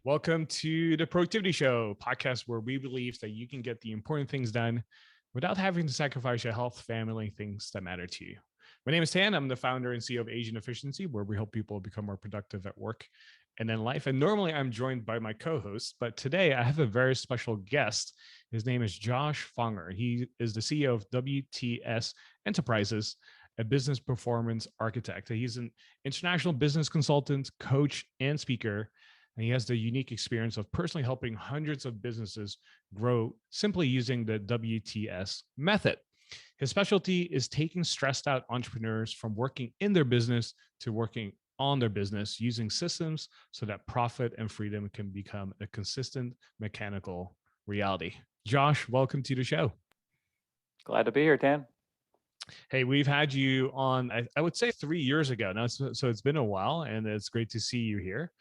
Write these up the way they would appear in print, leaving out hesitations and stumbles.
Welcome to the Productivity Show podcast, where we believe that you can get the important things done without having to sacrifice your health, family, things that matter to you. My name is Tan. I'm the founder and CEO of Asian Efficiency, where we help people become more productive at work and in life. And normally I'm joined by my co-host, but today I have a very special guest. His name is Josh Fonger. He is the CEO of WTS Enterprises, a business performance architect. He's an international business consultant, coach, and speaker. And he has the unique experience of personally helping hundreds of businesses grow simply using the WTS method. His specialty is taking stressed out entrepreneurs from working in their business to working on their business using systems so that profit and freedom can become a consistent mechanical reality. Josh, welcome to the show. Glad to be here, Tan. Hey, we've had you on, I would say 3 years ago now. So it's been a while, and it's great to see you here.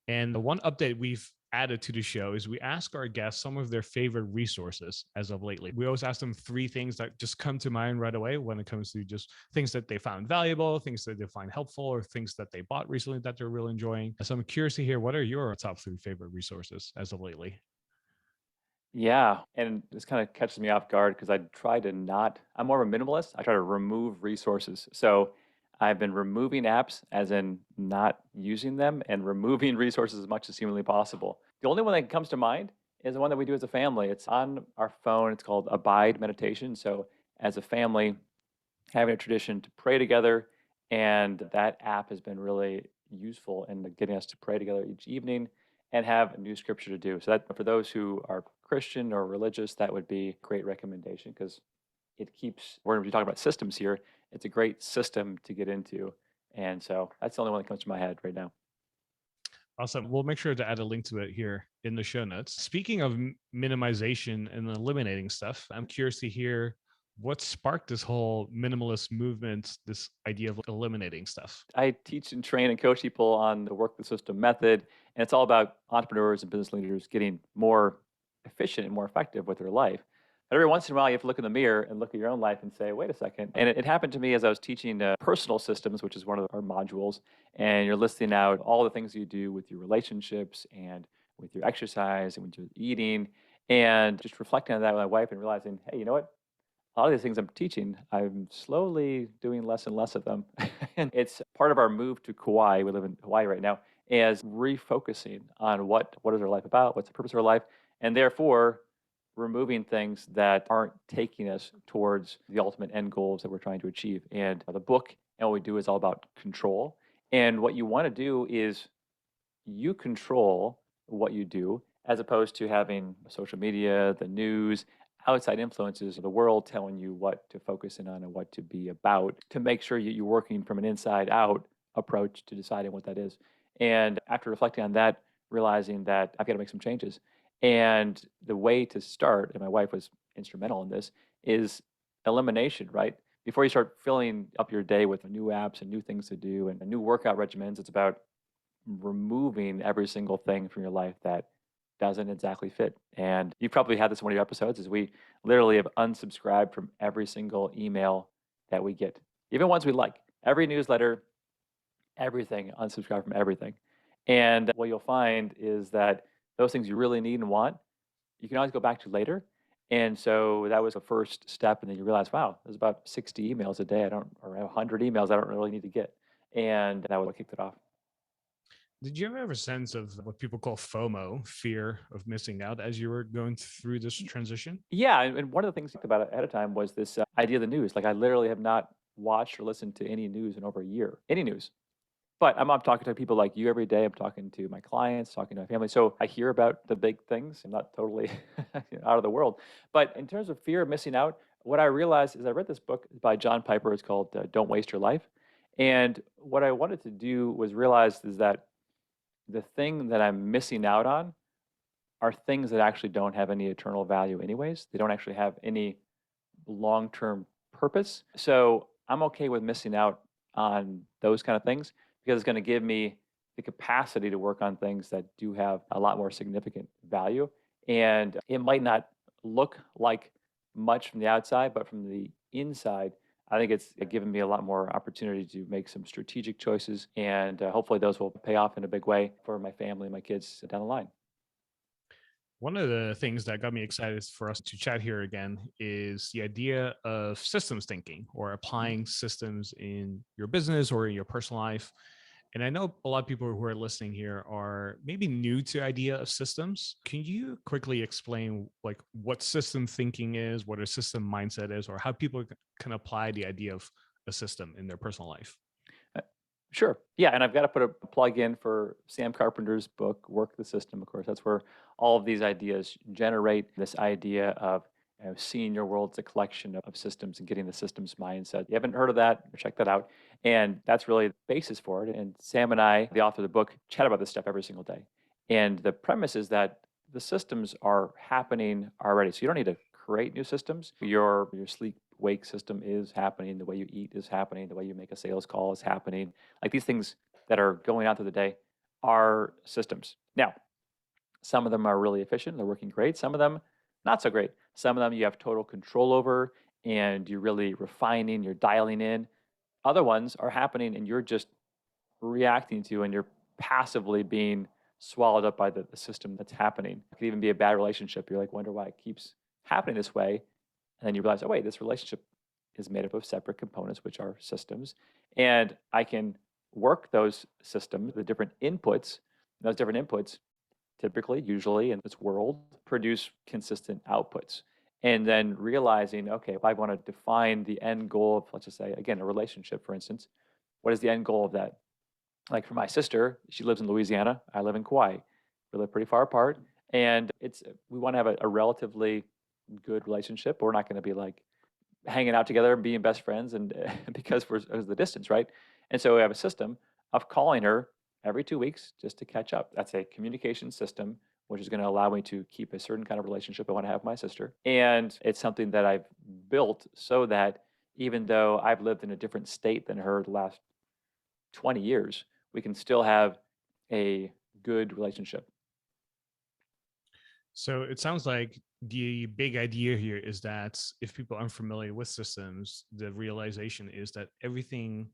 And the one update we've added to the show is we ask our guests some of their favorite resources as of lately. We always ask them 3 things that just come to mind right away when it comes to just things that they found valuable, things that they find helpful, or things that they bought recently that they're really enjoying. So I'm curious to hear, what are your top 3 favorite resources as of lately? Yeah, and this kind of catches me off guard because I try to not, I'm more of a minimalist. I try to remove resources. So I've been removing apps, as in not using them, and removing resources as much as humanly possible. The only one that comes to mind is the one that we do as a family. It's on our phone. It's called Abide Meditation. So as a family, having a tradition to pray together, and that app has been really useful in getting us to pray together each evening and have a new scripture to do. So that for those who are Christian or religious, that would be a great recommendation because it keeps, we're going to be talking about systems here. It's a great system to get into. And so that's the only one that comes to my head right now. Awesome. We'll make sure to add a link to it here in the show notes. Speaking of minimization and eliminating stuff, I'm curious to hear what sparked this whole minimalist movement, this idea of eliminating stuff. I teach and train and coach people on the work the system method, and it's all about entrepreneurs and business leaders getting more efficient and more effective with their life. But every once in a while, you have to look in the mirror and look at your own life and say, wait a second. And it happened to me as I was teaching personal systems, which is one of our modules. And you're listing out all the things you do with your relationships and with your exercise and with your eating. And just reflecting on that with my wife and realizing, hey, you know what? A lot of these things I'm teaching, I'm slowly doing less and less of them. And it's part of our move to Kauai. We live in Hawaii right now, is refocusing on what is our life about, what's the purpose of our life, and therefore removing things that aren't taking us towards the ultimate end goals that we're trying to achieve. And the book and what we do is all about control. And what you want to do is you control what you do as opposed to having social media, the news, outside influences of the world telling you what to focus in on and what to be about, to make sure you're working from an inside out approach to deciding what that is. And after reflecting on that, realizing that I've got to make some changes. And the way to start, and my wife was instrumental in this, is elimination, right? Before you start filling up your day with new apps and new things to do and new workout regimens, it's about removing every single thing from your life that doesn't exactly fit. And you probably had this in one of your episodes, is we literally have unsubscribed from every single email that we get, even ones we like. Every newsletter, everything, unsubscribe from everything. And what you'll find is that those things you really need and want, you can always go back to later. And so that was the first step. And then you realize, wow, there's about 60 emails a day. Or 100 emails I don't really need to get. And that was what kicked it off. Did you ever have a sense of what people call FOMO, fear of missing out, as you were going through this transition? Yeah, and one of the things I think about ahead of time was this idea of the news. Like I literally have not watched or listened to any news in over a year, any news. But I'm talking to people like you every day. I'm talking to my clients, talking to my family. So I hear about the big things. I'm not totally out of the world. But in terms of fear of missing out, what I realized is I read this book by John Piper. It's called Don't Waste Your Life. And what I wanted to do was realize is that the thing that I'm missing out on are things that actually don't have any eternal value anyways. They don't actually have any long-term purpose. So I'm okay with missing out on those kind of things because it's going to give me the capacity to work on things that do have a lot more significant value. And it might not look like much from the outside, but from the inside, I think it's given me a lot more opportunity to make some strategic choices, and hopefully those will pay off in a big way for my family and my kids down the line. One of the things that got me excited for us to chat here again is the idea of systems thinking or applying systems in your business or in your personal life. And I know a lot of people who are listening here are maybe new to the idea of systems. Can you quickly explain like what system thinking is, what a system mindset is, or how people can apply the idea of a system in their personal life? Uh, Sure. Yeah, and I've got to put a plug in for Sam Carpenter's book, Work the System, of course. That's where all of these ideas generate this idea of seeing your world as a collection of systems and getting the systems mindset. You haven't heard of that? Check that out. And that's really the basis for it. And Sam and I, the author of the book, chat about this stuff every single day. And the premise is that the systems are happening already. So you don't need to create new systems. Your sleep wake system is happening, the way you eat is happening, the way you make a sales call is happening. Like these things that are going on through the day are systems. Now, some of them are really efficient, they're working great, some of them not so great. Some of them you have total control over and you're really refining, you're dialing in. Other ones are happening and you're just reacting to and you're passively being swallowed up by the system that's happening. It could even be a bad relationship. You're like, wonder why it keeps happening this way. And then you realize, oh, wait, this relationship is made up of separate components, which are systems. And I can work those systems, the different inputs. Those different inputs typically, usually in this world, produce consistent outputs. And then realizing, okay, if I want to define the end goal of, let's just say, again, a relationship, for instance, what is the end goal of that? Like for my sister, she lives in Louisiana. I live in Kauai. We live pretty far apart. And we want to have a relatively good relationship. But we're not going to be like hanging out together and being best friends and because we're of the distance, right? And so we have a system of calling her every 2 weeks just to catch up. That's a communication system, which is going to allow me to keep a certain kind of relationship I want to have with my sister. And it's something that I've built so that even though I've lived in a different state than her the last 20 years, we can still have a good relationship. So it sounds like the big idea here is that if people aren't familiar with systems, the realization is that everything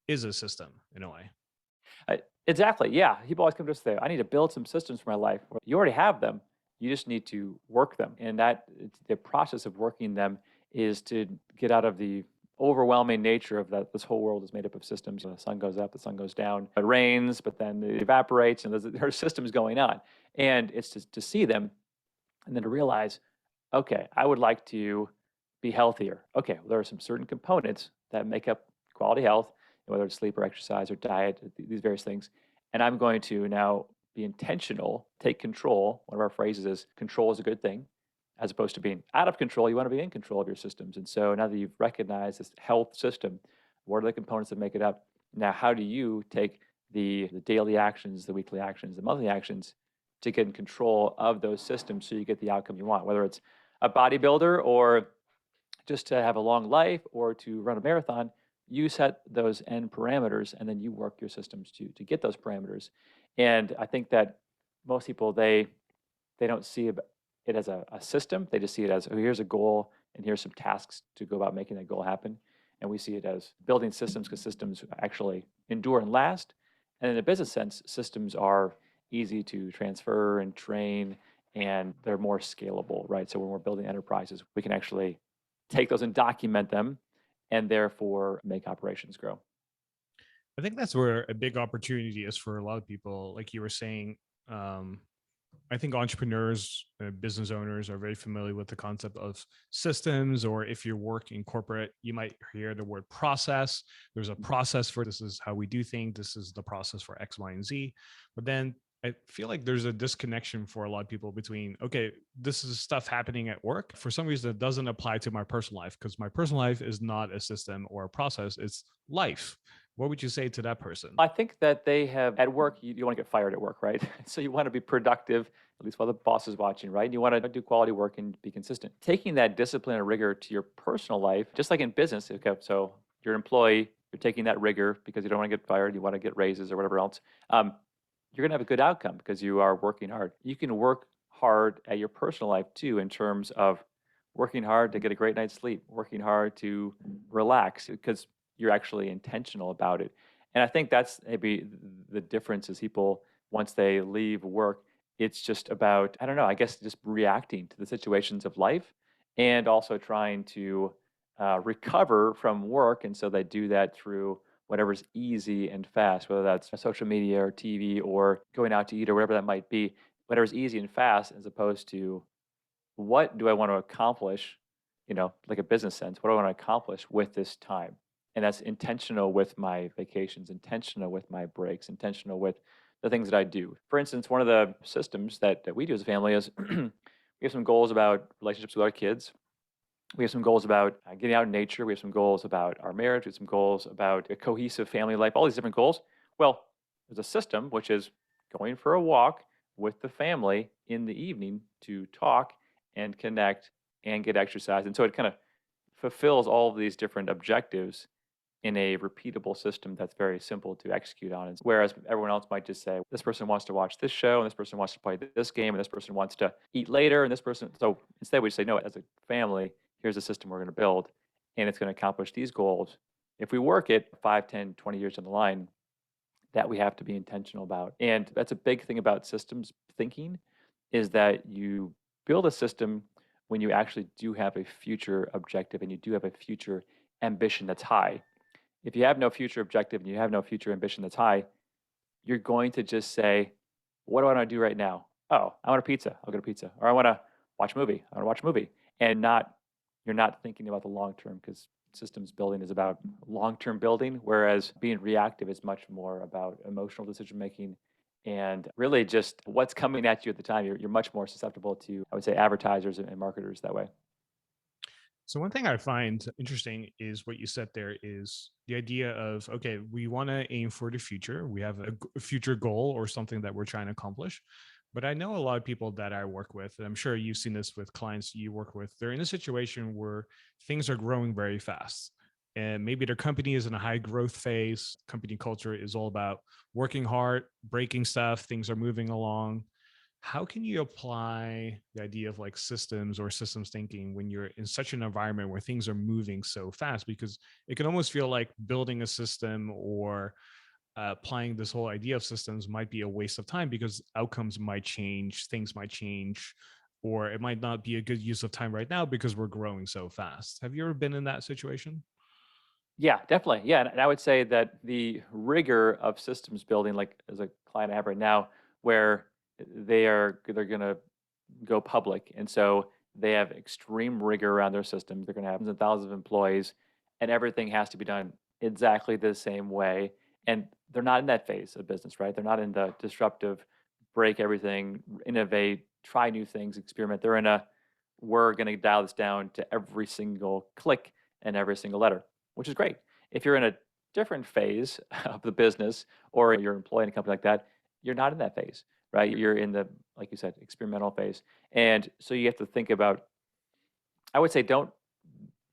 is a system in a way. Exactly. Yeah. People always come to us and say, I need to build some systems for my life. Well, you already have them. You just need to work them. And the process of working them is to get out of the overwhelming nature of that this whole world is made up of systems. The sun goes up, the sun goes down. It rains, but then it evaporates, and there are systems going on. And it's to see them and then to realize, okay, I would like to be healthier. Okay, well, there are some certain components that make up quality health, whether it's sleep or exercise or diet, these various things. And I'm going to now be intentional, take control. One of our phrases is control is a good thing, as opposed to being out of control. You want to be in control of your systems. And so now that you've recognized this health system, what are the components that make it up? Now, how do you take the daily actions, the weekly actions, the monthly actions to get in control of those systems so you get the outcome you want, whether it's a bodybuilder or just to have a long life or to run a marathon? You set those end parameters and then you work your systems to get those parameters. And I think that most people, they don't see it as a system. They just see it as, oh, here's a goal and here's some tasks to go about making that goal happen. And we see it as building systems because systems actually endure and last. And in a business sense, systems are easy to transfer and train and they're more scalable, right? So when we're building enterprises, we can actually take those and document them and therefore make operations grow. I think that's where a big opportunity is for a lot of people. Like you were saying, um, I think entrepreneurs, business owners are very familiar with the concept of systems, or if you work in corporate, you might hear the word process. There's a process for this is how we do things. This is the process for X, Y, and Z. But then I feel like there's a disconnection for a lot of people between, okay, this is stuff happening at work. For some reason, it doesn't apply to my personal life because my personal life is not a system or a process, it's life. What would you say to that person? I think that they have at work, you want to get fired at work, right? So you want to be productive, at least while the boss is watching, right? You want to do quality work and be consistent. Taking that discipline and rigor to your personal life, just like in business, okay, so you're an employee, you're taking that rigor because you don't want to get fired, you want to get raises or whatever else. You're going to have a good outcome because you are working hard. You can work hard at your personal life too, in terms of working hard to get a great night's sleep, working hard to relax because you're actually intentional about it. And I think that's maybe the difference is people, once they leave work, it's just about, I don't know, I guess just reacting to the situations of life and also trying to recover from work. And so they do that through whatever's easy and fast, whether that's social media or TV or going out to eat or whatever that might be, whatever's easy and fast, as opposed to what do I want to accomplish, like a business sense, what do I want to accomplish with this time? And that's intentional with my vacations, intentional with my breaks, intentional with the things that I do. For instance, one of the systems that we do as a family is we have some goals about relationships with our kids. We have some goals about getting out in nature. We have some goals about our marriage. We have some goals about a cohesive family life, all these different goals. Well, there's a system, which is going for a walk with the family in the evening to talk and connect and get exercise. And so it kind of fulfills all of these different objectives in a repeatable system that's very simple to execute on. And whereas everyone else might just say, this person wants to watch this show, and this person wants to play this game, and this person wants to eat later, and this person. So instead, we say, no, as a family, here's a system we're going to build, and it's going to accomplish these goals. If we work it 5, 10, 20 years down the line, that we have to be intentional about. And that's a big thing about systems thinking is that you build a system when you actually do have a future objective and you do have a future ambition that's high. If you have no future objective and you have no future ambition that's high, you're going to just say, what do I want to do right now? Oh, I want a pizza. I'll get a pizza. Or I want to watch a movie. I want to watch a movie. And you're not thinking about the long term because systems building is about long-term building, whereas being reactive is much more about emotional decision making and really just what's coming at you at the time. You're much more susceptible to, I would say, advertisers and marketers that way. So one thing I find interesting is what you said there is the idea of, okay, we want to aim for the future. We have a future goal or something that we're trying to accomplish. But I know a lot of people that I work with, and I'm sure you've seen this with clients you work with, they're in a situation where things are growing very fast. And maybe their company is in a high growth phase. Company culture is all about working hard, breaking stuff, things are moving along. How can you apply the idea of like systems or systems thinking when you're in such an environment where things are moving so fast? Because it can almost feel like building a system or applying this whole idea of systems might be a waste of time because outcomes might change, things might change, or it might not be a good use of time right now because we're growing so fast. Have you ever been in that situation? Yeah, definitely. Yeah, and I would say that the rigor of systems building, like as a client I have right now, where they're going to go public, and so they have extreme rigor around their systems. They're going to have thousands and thousands of employees, and everything has to be done exactly the same way. And they're not in that phase of business, right? They're not in the disruptive, break everything, innovate, try new things, experiment. They're in a we're going to dial this down to every single click and every single letter, which is great. If you're in a different phase of the business or you're employing a company like that, you're not in that phase, right? You're in the, like you said, experimental phase. And so you have to think about, I would say, don't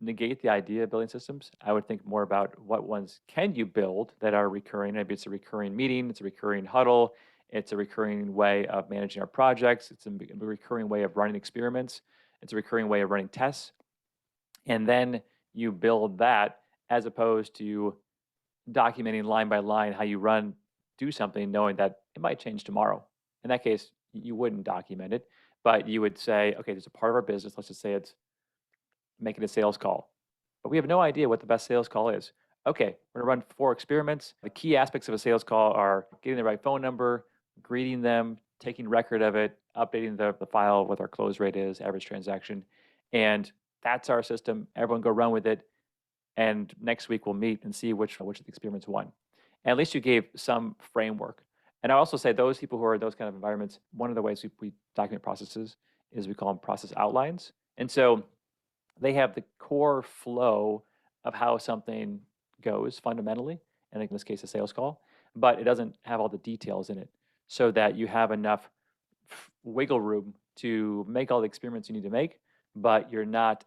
negate the idea of building systems. I would think more about what ones can you build that are recurring. Maybe it's a recurring meeting, it's a recurring huddle, it's a recurring way of managing our projects, it's a recurring way of running experiments, it's a recurring way of running tests. And then you build that as opposed to documenting line by line how you do something, knowing that it might change tomorrow. In that case, you wouldn't document it, but you would say, okay, there's a part of our business. Let's just say it's making a sales call, but we have no idea what the best sales call is. Okay, we're gonna run 4 experiments. The key aspects of a sales call are getting the right phone number, greeting them, taking record of it, updating the file of what our close rate is, average transaction, and that's our system. Everyone go run with it, and next week we'll meet and see which of the experiments won. And at least you gave some framework. And I also say those people who are in those kind of environments, one of the ways we document processes is we call them process outlines. And so they have the core flow of how something goes fundamentally, and in this case, a sales call, but it doesn't have all the details in it so that you have enough wiggle room to make all the experiments you need to make, but you're not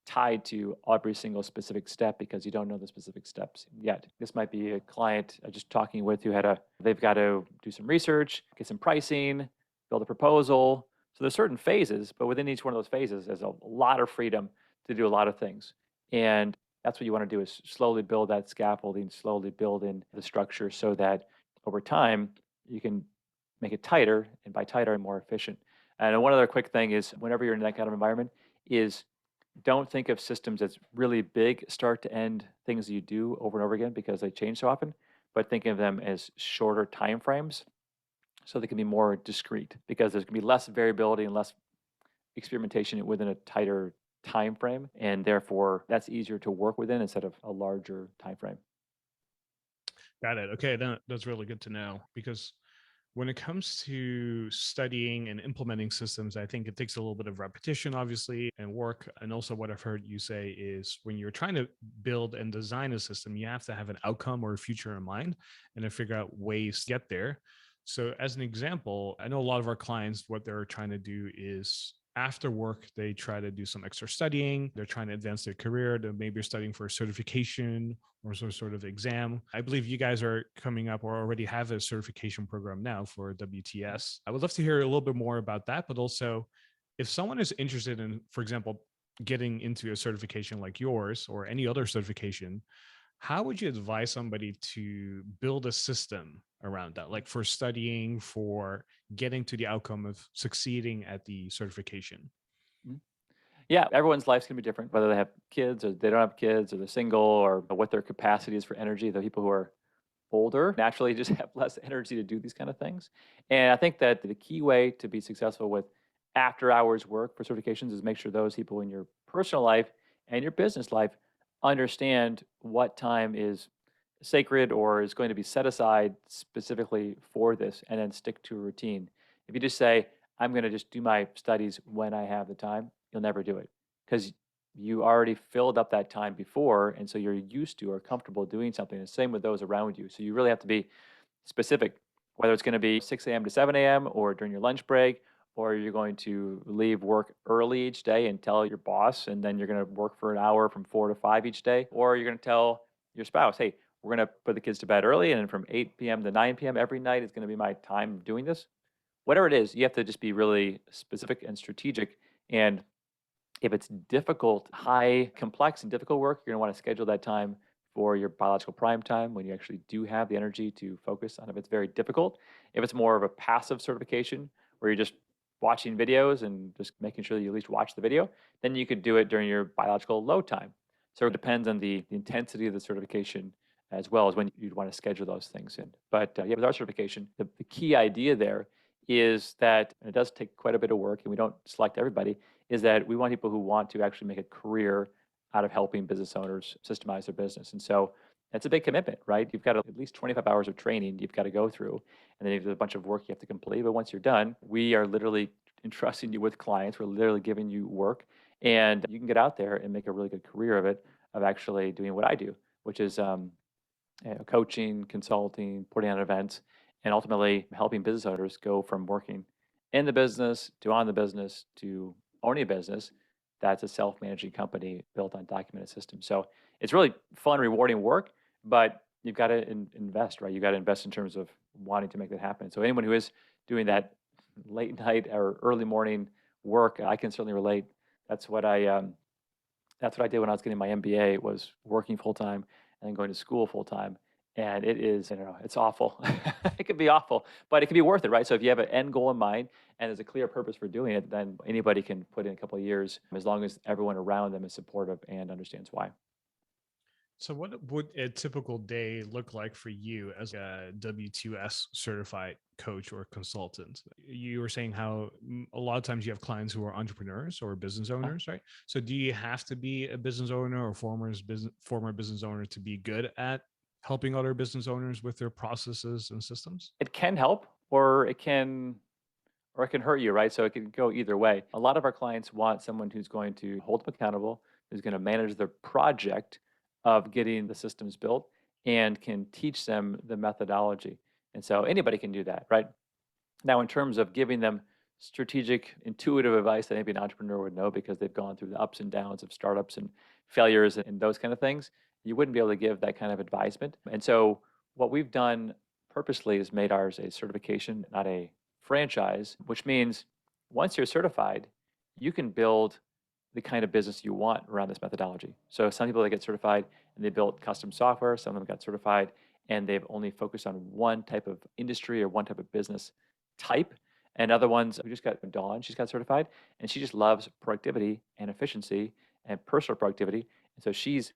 tied to every single specific step because you don't know the specific steps yet. This might be a client just talking with who they've got to do some research, get some pricing, build a proposal, So there's certain phases, but within each one of those phases, there's a lot of freedom to do a lot of things. And that's what you want to do is slowly build that scaffolding, slowly build in the structure so that over time you can make it tighter, and by tighter, more efficient. And one other quick thing is whenever you're in that kind of environment is don't think of systems as really big start to end things that you do over and over again because they change so often, but think of them as shorter time frames so they can be more discrete because there's going to be less variability and less experimentation within a tighter time frame, and therefore that's easier to work within instead of a larger time frame. Got it. Okay, that's really good to know because when it comes to studying and implementing systems, I think it takes a little bit of repetition, obviously, and work. And also, what I've heard you say is when you're trying to build and design a system, you have to have an outcome or a future in mind and then figure out ways to get there. So, as an example, I know a lot of our clients, what they're trying to do is after work, they try to do some extra studying. They're trying to advance their career. They maybe are studying for a certification or some sort of exam. I believe you guys are coming up or already have a certification program now for WTS. I would love to hear a little bit more about that, but also if someone is interested in, for example, getting into a certification like yours or any other certification, how would you advise somebody to build a system around that, like for studying, for getting to the outcome of succeeding at the certification? Mhm. Yeah, everyone's life's gonna be different, whether they have kids or they don't have kids or they're single or what their capacity is for energy. The people who are older naturally just have less energy to do these kind of things. And I think that the key way to be successful with after hours work for certifications is make sure those people in your personal life and your business life understand what time is sacred or is going to be set aside specifically for this and then stick to a routine. If you just say, I'm going to just do my studies when I have the time, you'll never do it because you already filled up that time before. And so you're used to or comfortable doing something. The same with those around you. So you really have to be specific, whether it's going to be 6 a.m. to 7 a.m. or during your lunch break, or you're going to leave work early each day and tell your boss, and then you're going to work for an hour from 4 to 5 each day, or you're going to tell your spouse, hey, we're going to put the kids to bed early, and then from 8 p.m. to 9 p.m. every night is going to be my time of doing this. Whatever it is, you have to just be really specific and strategic. And if it's difficult, high, complex, and difficult work, you're going to want to schedule that time for your biological prime time when you actually do have the energy to focus on if it's very difficult. If it's more of a passive certification where you're just watching videos and just making sure that you at least watch the video, then you could do it during your biological low time. So it depends on the intensity of the certification as well as when you'd want to schedule those things in. But yeah, with our certification, the key idea there is that, and it does take quite a bit of work and we don't select everybody, is that we want people who want to actually make a career out of helping business owners systemize their business. And so that's a big commitment, right? You've got at least 25 hours of training you've got to go through, and then there's a bunch of work you have to complete. But once you're done, we are literally entrusting you with clients. We're literally giving you work, and you can get out there and make a really good career of it, of actually doing what I do, which is coaching, consulting, putting on events, and ultimately helping business owners go from working in the business to on the business to owning a business that's a self-managing company built on documented systems. So it's really fun, rewarding work, but you've got to invest, right? You've got to invest in terms of wanting to make that happen. So anyone who is doing that late night or early morning work, I can certainly relate. That's what I did when I was getting my MBA, was working full time and then going to school full time. And it is, I don't know, it's awful. It can be awful, but it can be worth it, right? So if you have an end goal in mind and there's a clear purpose for doing it, then anybody can put in a couple of years as long as everyone around them is supportive and understands why. So, what would a typical day look like for you as a W2S certified coach or consultant? You were saying how a lot of times you have clients who are entrepreneurs or business Uh, owners, right? So, do you have to be a business owner or former business owner to be good at helping other business owners with their processes and systems? It can help or it can hurt you, right? So it can go either way. A lot of our clients want someone who's going to hold them accountable, who's going to manage their project of getting the systems built and can teach them the methodology. And so anybody can do that, right? Now, in terms of giving them strategic, intuitive advice that maybe an entrepreneur would know because they've gone through the ups and downs of startups and failures and those kind of things, you wouldn't be able to give that kind of advisement. And so, what we've done purposely is made ours a certification, not a franchise, which means once you're certified, you can build the kind of business you want around this methodology. So some people, they get certified and they built custom software. Some of them got certified and they've only focused on one type of industry or one type of business type. And other ones, we just got Dawn, she's got certified and she just loves productivity and efficiency and personal productivity. And so she's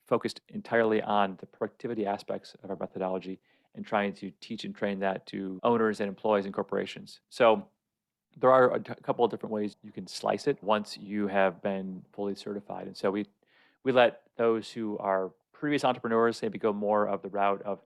focused entirely on the productivity aspects of our methodology and trying to teach and train that to owners and employees and corporations. So there are a couple of different ways you can slice it once you have been fully certified. And so we let those who are previous entrepreneurs maybe go more of the route of,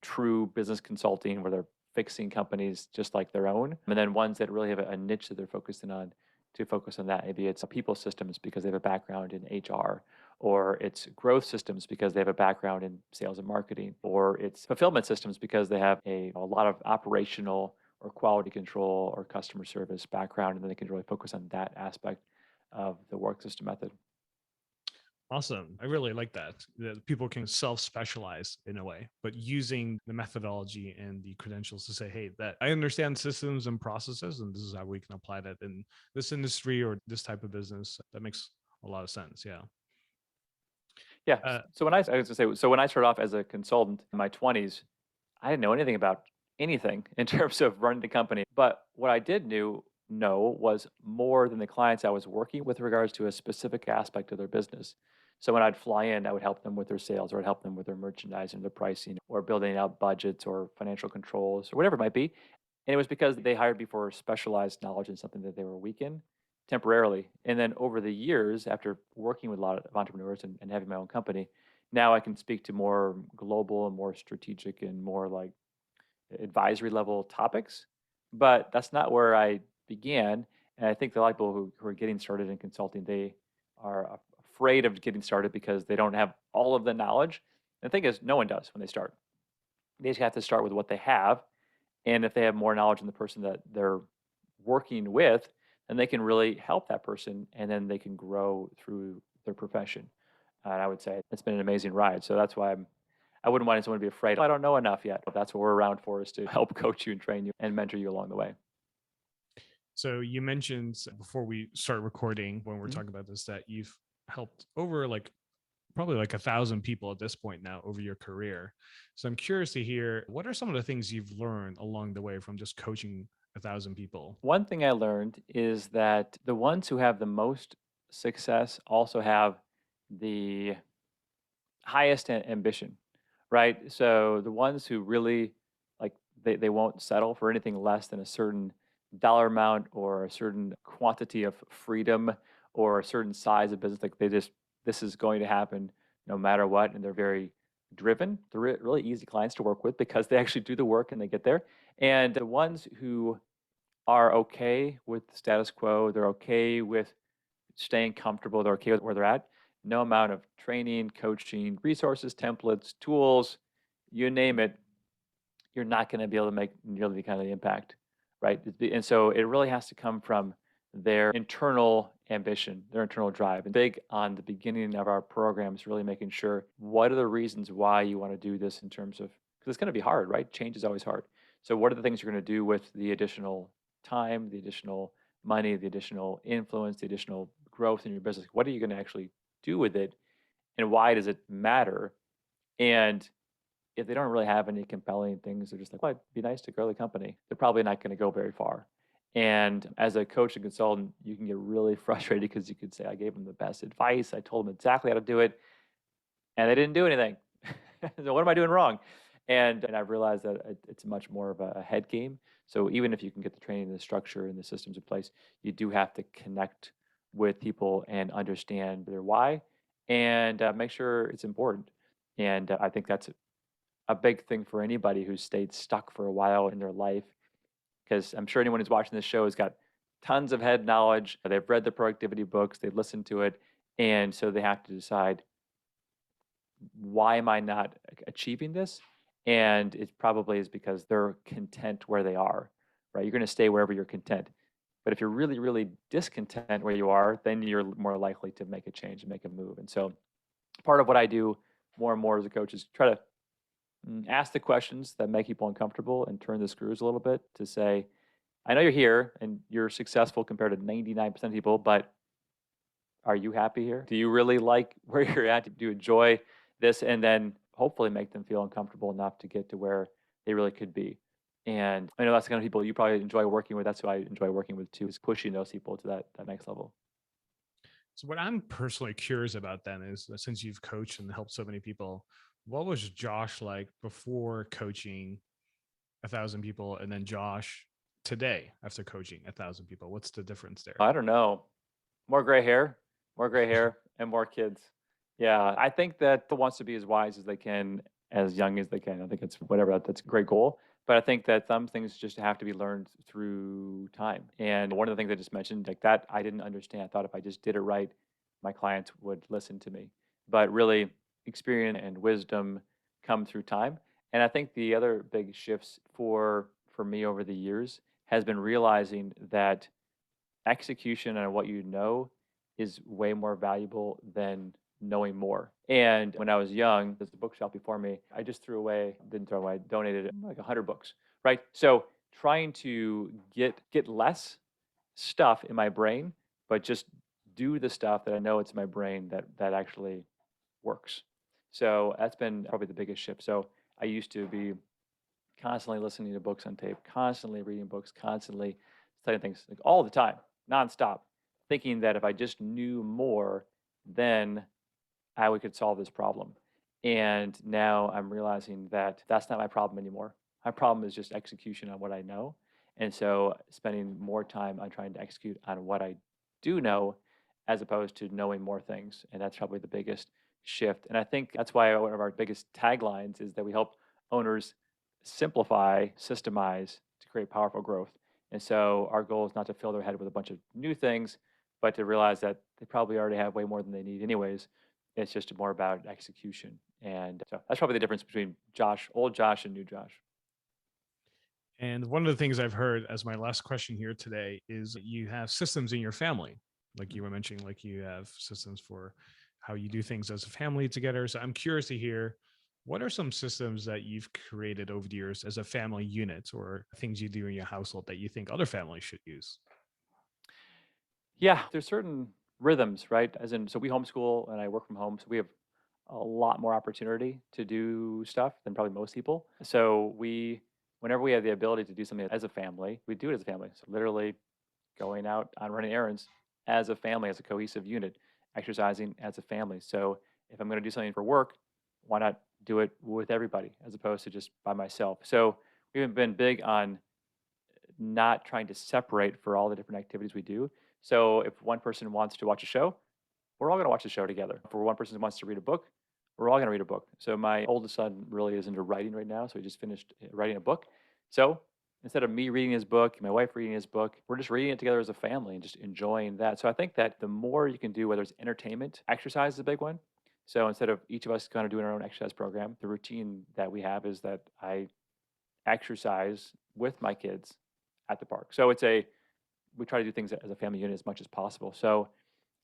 true business consulting where they're fixing companies just like their own. And then ones that really have a niche that they're focusing on to focus on that. Maybe it's people systems because they have a background in HR, or it's growth systems because they have a background in sales and marketing, or it's fulfillment systems because they have a lot of operational or quality control or customer service background, and then they can really focus on that aspect of the work system method. Awesome. I really like that people can self-specialize in a way, but using the methodology and the credentials to say, hey, that I understand systems and processes, and this is how we can apply that in this industry or this type of business. That makes a lot of sense. Yeah. Yeah. So when I was gonna say, so when I started off as a consultant in my 20s, I didn't know anything about anything in terms of running the company. But what I did know was more than the clients I was working with regards to a specific aspect of their business. So when I'd fly in, I would help them with their sales, or I'd help them with their merchandising, their pricing, or building out budgets or financial controls or whatever it might be. And it was because they hired me for specialized knowledge in something that they were weak in temporarily. And then over the years, after working with a lot of entrepreneurs and having my own company, now I can speak to more global and more strategic and more like advisory level topics. But that's not where I began. And I think a lot of people who are getting started in consulting, they are afraid of getting started because they don't have all of the knowledge. And the thing is, no one does when they start. They just have to start with what they have. And if they have more knowledge than the person that they're working with, then they can really help that person and then they can grow through their profession. And I would say it's been an amazing ride. So that's why I wouldn't want someone to be afraid. I don't know enough yet. That's what we're around for, is to help coach you and train you and mentor you along the way. So you mentioned before we start recording, when we're talking about this, that you've helped over probably 1,000 people at this point now over your career. So I'm curious to hear, what are some of the things you've learned along the way from just coaching 1,000 people? One thing I learned is that the ones who have the most success also have the highest ambition, right? So the ones who really like they won't settle for anything less than a certain dollar amount or a certain quantity of freedom or a certain size of business. Like this is going to happen no matter what, and they're very driven. They're really easy clients to work with because they actually do the work and they get there. And the ones who are okay with the status quo, they're okay with staying comfortable, they're okay with where they're at. No amount of training, coaching, resources, templates, tools, you name it, you're not going to be able to make nearly the kind of impact, right? And so it really has to come from their internal ambition, their internal drive. And big on the beginning of our programs, really making sure what are the reasons why you want to do this in terms of, because it's going to be hard, right? Change is always hard. So what are the things you're going to do with the additional time, the additional money, the additional influence, the additional growth in your business? What are you going to actually do with it? And why does it matter? And if they don't really have any compelling things, they're just like, well, it'd be nice to grow the company. They're probably not going to go very far. And as a coach and consultant, you can get really frustrated because you could say, I gave them the best advice. I told them exactly how to do it, and they didn't do anything. So what am I doing wrong? And I've realized that it's much more of a head game. So even if you can get the training, the structure, and the systems in place, you do have to connect with people and understand their why and make sure it's important. And I think that's a big thing for anybody who's stayed stuck for a while in their life, because I'm sure anyone who's watching this show has got tons of head knowledge. They've read the productivity books, they've listened to it, and so they have to decide, why am I not achieving this? And it probably is because they're content where they are, right? You're going to stay wherever you're content. But if you're really, really discontent where you are, then you're more likely to make a change and make a move. And so part of what I do more and more as a coach is try to ask the questions that make people uncomfortable and turn the screws a little bit to say, I know you're here and you're successful compared to 99% of people, but are you happy here? Do you really like where you're at? Do you enjoy this? And then hopefully make them feel uncomfortable enough to get to where they really could be. And I know that's the kind of people you probably enjoy working with. That's who I enjoy working with too, is pushing those people to that next level. So what I'm personally curious about then is since you've coached and helped so many people, what was Josh like before coaching 1,000 people, and then Josh today after coaching 1,000 people? What's the difference there? I don't know. More gray hair, and more kids. Yeah, I think that the wants to be as wise as they can, as young as they can. I think it's whatever. That's a great goal. But I think that some things just have to be learned through time. And one of the things I just mentioned, like that, I didn't understand. I thought if I just did it right, my clients would listen to me. But really, experience and wisdom come through time. And I think the other big shifts for me over the years has been realizing that execution and what you know is way more valuable than knowing more. And when I was young, there's a bookshelf before me. I just threw away, didn't throw away, donated like 100 books, right? So trying to get less stuff in my brain, but just do the stuff that I know it's in my brain that actually works. So that's been probably the biggest shift. So I used to be constantly listening to books on tape, constantly reading books, constantly studying things like all the time, nonstop, thinking that if I just knew more, then we could solve this problem. And now I'm realizing that that's not my problem anymore. My problem is just execution on what I know. And so spending more time on trying to execute on what I do know as opposed to knowing more things. And that's probably the biggest shift. And I think that's why one of our biggest taglines is that we help owners simplify, systemize to create powerful growth. And so our goal is not to fill their head with a bunch of new things, but to realize that they probably already have way more than they need anyways. It's just more about execution. And so that's probably the difference between Josh, old Josh, and new Josh. And one of the things I've heard as my last question here today is you have systems in your family. Like you were mentioning, like you have systems for how you do things as a family together. So I'm curious to hear what are some systems that you've created over the years as a family unit or things you do in your household that you think other families should use? Yeah, there's certain rhythms, right? As in, so we homeschool and I work from home. So we have a lot more opportunity to do stuff than probably most people. So whenever we have the ability to do something as a family, we do it as a family. So literally going out on running errands as a family, as a cohesive unit, exercising as a family. So if I'm going to do something for work, why not do it with everybody as opposed to just by myself? So we've been big on not trying to separate for all the different activities we do. So if one person wants to watch a show, we're all going to watch the show together. If one person wants to read a book, we're all going to read a book. So my oldest son really is into writing right now. So he just finished writing a book. So instead of me reading his book, my wife reading his book, we're just reading it together as a family and just enjoying that. So I think that the more you can do, whether it's entertainment, exercise is a big one. So instead of each of us kind of doing our own exercise program, the routine that we have is that I exercise with my kids at the park. So we try to do things as a family unit as much as possible. So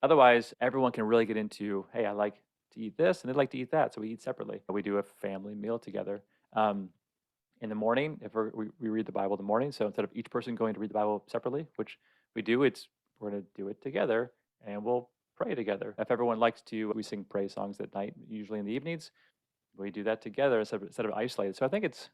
otherwise, everyone can really get into, hey, I like to eat this and they like to eat that. So we eat separately. We do a family meal together. In the morning, if we read the Bible in the morning. So instead of each person going to read the Bible separately, which we do, we're going to do it together and we'll pray together. If everyone likes to, we sing praise songs at night, usually in the evenings. We do that together instead of isolated. So I think it's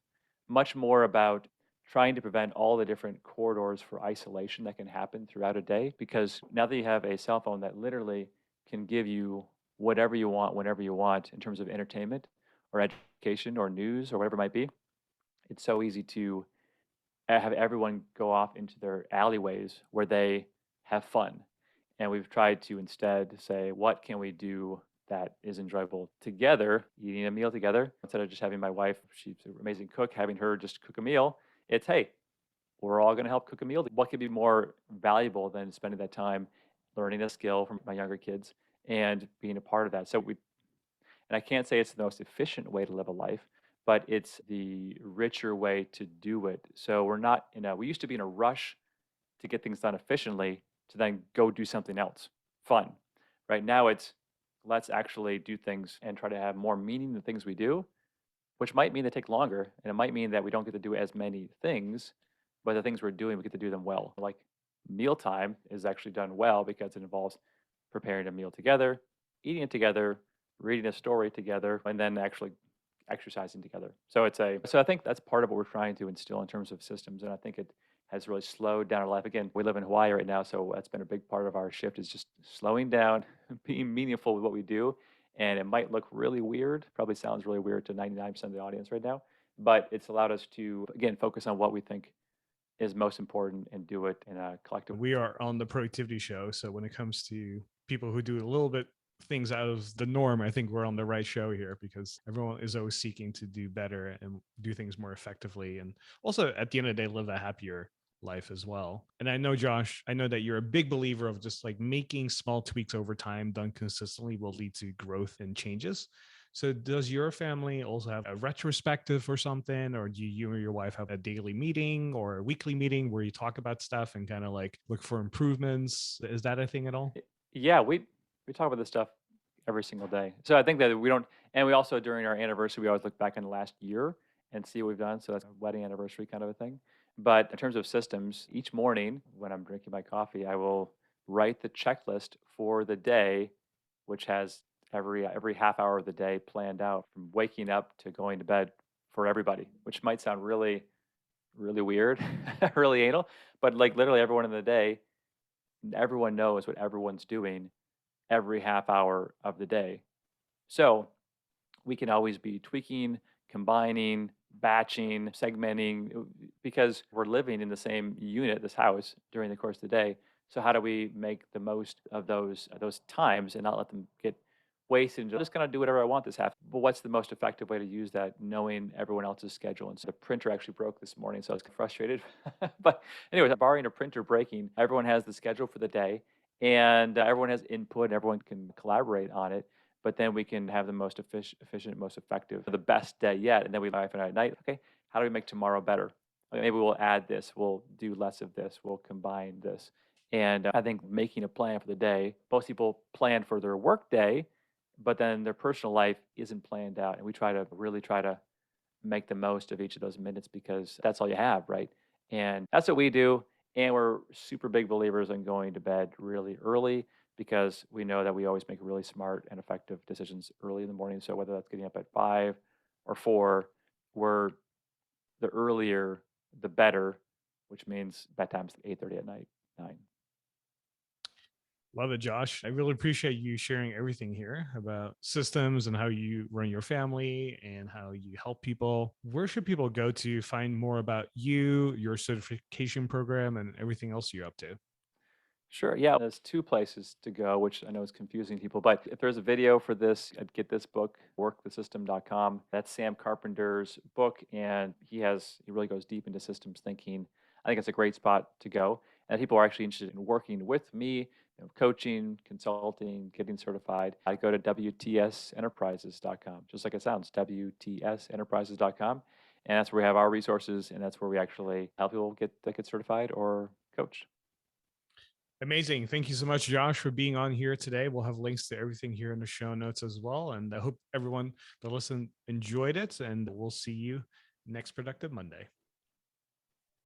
much more about trying to prevent all the different corridors for isolation that can happen throughout a day. Because now that you have a cell phone that literally can give you whatever you want, whenever you want, in terms of entertainment or education or news or whatever it might be, it's so easy to have everyone go off into their alleyways where they have fun. And we've tried to instead say, what can we do that is enjoyable together, eating a meal together, instead of just having my wife, she's an amazing cook, having her just cook a meal. It's, hey, we're all going to help cook a meal. What could be more valuable than spending that time learning a skill from my younger kids and being a part of that? And I can't say it's the most efficient way to live a life, but it's the richer way to do it. So we used to be in a rush to get things done efficiently to then go do something else fun. Right now, let's actually do things and try to have more meaning in the things we do, which might mean they take longer. And it might mean that we don't get to do as many things, but the things we're doing, we get to do them well. Like mealtime is actually done well because it involves preparing a meal together, eating it together, reading a story together, and then actually exercising together. So I think that's part of what we're trying to instill in terms of systems, and I think it has really slowed down our life. Again, we live in Hawaii right now, so that's been a big part of our shift is just slowing down, being meaningful with what we do. And it might look really weird, probably sounds really weird to 99% of the audience right now, but it's allowed us to again focus on what we think is most important and do it in a collective. We are on the productivity show, so when it comes to people who do a little bit things out of the norm, I think we're on the right show here because everyone is always seeking to do better and do things more effectively, and also at the end of the day live a happier life as well. And I know, Josh, I know that you're a big believer of just like making small tweaks over time done consistently will lead to growth and changes. So does your family also have a retrospective or something, or do you or your wife have a daily meeting or a weekly meeting where you talk about stuff and kind of like look for improvements? Is that a thing at all? Yeah, we talk about this stuff every single day. So I think that we don't, and we also during our anniversary, we always look back in the last year and see what we've done. So that's a wedding anniversary kind of a thing. But in terms of systems, each morning when I'm drinking my coffee, I will write the checklist for the day, which has every half hour of the day planned out from waking up to going to bed for everybody, which might sound really weird, really anal, but like literally everyone in the day, everyone knows what everyone's doing every half hour of the day. So we can always be tweaking, combining, batching, segmenting, because we're living in the same unit, this house, during the course of the day. So how do we make the most of those times and not let them get wasted? And just gonna do whatever I want this half. But what's the most effective way to use that, knowing everyone else's schedule? And so the printer actually broke this morning, so I was frustrated. But anyways, barring a printer breaking, everyone has the schedule for the day, and everyone has input. And everyone can collaborate on it, but then we can have the most efficient, most effective, the best day yet. And then we live at night. Okay, how do we make tomorrow better? Okay, maybe we'll add this. We'll do less of this. We'll combine this. And I think making a plan for the day. Most people plan for their work day, but then their personal life isn't planned out. And we try to make the most of each of those minutes because that's all you have, right? And that's what we do. And we're super big believers in going to bed really early because we know that we always make really smart and effective decisions early in the morning. So whether that's getting up at 5 or 4, we're the earlier the better, which means bedtime's 8:30 at night, 9. Love it, Josh. I really appreciate you sharing everything here about systems and how you run your family and how you help people. Where should people go to find more about you, your certification program, and everything else you're up to? Sure. Yeah. There's two places to go, which I know is confusing people. But if there's a video for this, I'd get this book, workthesystem.com. That's Sam Carpenter's book. And he really goes deep into systems thinking. I think it's a great spot to go. And people are actually interested in working with me, coaching, consulting, getting certified. I go to WTSenterprises.com, just like it sounds, WTSenterprises.com. And that's where we have our resources. And that's where we actually help people get certified or coached. Amazing. Thank you so much, Josh, for being on here today. We'll have links to everything here in the show notes as well. And I hope everyone that listened enjoyed it. And we'll see you next Productive Monday.